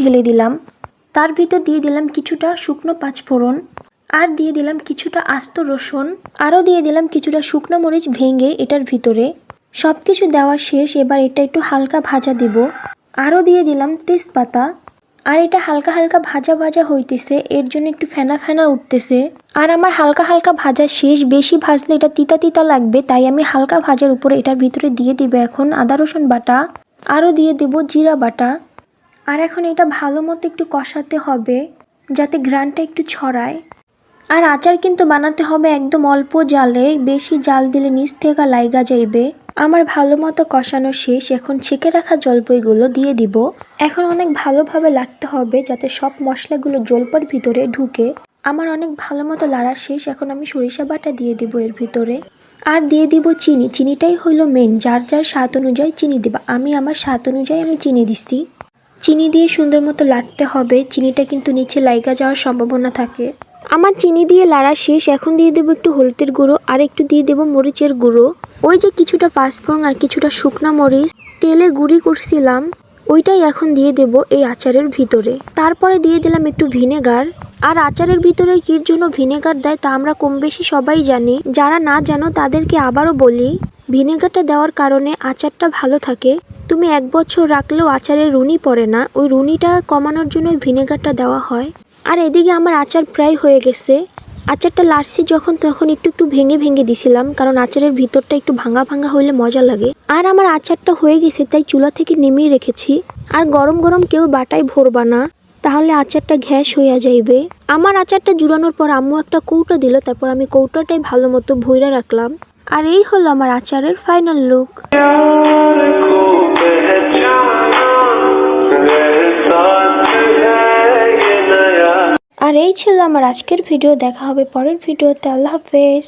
ঢেলে দিলাম। তার ভিতর দিয়ে দিলাম কিছুটা শুকনো পাঁচফোড়ন, আর দিয়ে দিলাম কিছুটা আস্ত রসুন, আরও দিয়ে দিলাম কিছুটা শুকনো মরিচ ভেঙে এটার ভিতরে। সব কিছু দেওয়া শেষ, এবার এটা একটু হালকা ভাজা দেব। আরও দিয়ে দিলাম তেজপাতা, আর এটা হালকা হালকা ভাজা ভাজা হইতেছে, এর জন্য একটু ফেনা ফেনা উঠতেছে। আর আমার হালকা হালকা ভাজা শেষ, বেশি ভাজলে এটা তিতা তিতা লাগবে, তাই আমি হালকা ভাজার উপরে এটার ভিতরে দিয়ে দিব এখন আদা রসুন বাটা, আরও দিয়ে দেব জিরা বাটা। আর এখন এটা ভালো মতো একটু কষাতে হবে যাতে ঘ্রাণটা একটু ছড়ায়। আর আচার কিন্তু বানাতে হবে একদম অল্প জালে, বেশি জাল দিলে নিচ থেকে লাইগা যাইবে। আমার ভালো মতো কষানো শেষ, এখন ছেঁকে রাখা জলপাইগুলো দিয়ে দিব। এখন অনেক ভালোভাবে লাড়তে হবে যাতে সব মশলাগুলো জলপার ভিতরে ঢুকে। আমার অনেক ভালো মতো লাড়া শেষ, এখন আমি সরিষা বাটা দিয়ে দিব এর ভিতরে। আর দিয়ে দিব চিনি, চিনিটাই হলো মেন, যার যার স্বাদ অনুযায়ী চিনি দিবা। আমি আমার স্বাদ অনুযায়ী আমি চিনি দিচ্ছি। চিনি দিয়ে সুন্দর মতো লাড়তে হবে, চিনিটা কিন্তু নিচে লাইগা যাওয়ার সম্ভাবনা থাকে। আমার চিনি দিয়ে লাড়া শেষ, এখন দিয়ে দেবো একটু হলুদের গুঁড়ো, আর একটু দিয়ে দেবো মরিচের গুঁড়ো। ওই যে কিছুটা পাঁচফোড়ন আর কিছুটা শুকনা মরিচ তেলে গুঁড়ি করছিলাম, ওইটাই এখন দিয়ে দেব এই আচারের ভিতরে। তারপরে দিয়ে দিলাম একটু ভিনেগার। আর আচারের ভিতরে কির জন্য ভিনেগার দেয় তা আমরা কম বেশি সবাই জানি, যারা না জানো তাদেরকে আবারও বলি, ভিনেগারটা দেওয়ার কারণে আচারটা ভালো থাকে। তুমি 1 বছর রাখলেও আচারের রুনি পড়ে না, ওই রুনিটা কমানোর জন্য ভিনেগারটা দেওয়া হয়। আর এদিকে আমার আচার প্রায় হয়ে গেছে। আচারটা লাড়ছি যখন তখন একটু একটু ভেঙে ভেঙে দিছিলাম, কারণ আচারের ভিতরটা একটু ভাঙা ভাঙা হইলে মজা লাগে। আর আমার আচারটা হয়ে গেছে তাই চুলা থেকে নামিয়ে রেখেছি। আর গরম গরম কেউ বাটায় ভরবা না, তাহলে আচারটা গ্যাস হইয়া যাইবে। আমার আচারটা জুড়ানোর পর আম্মু একটা কৌটা দিল, তারপর আমি কৌটাটাই ভালো মতো ভইরা রাখলাম। আর এই হলো আমার আচারের ফাইনাল লুক। আর এই ছিল আমার আজকের ভিডিও, দেখা হবে পরের ভিডিওতে। আল্লাহ হাফেজ।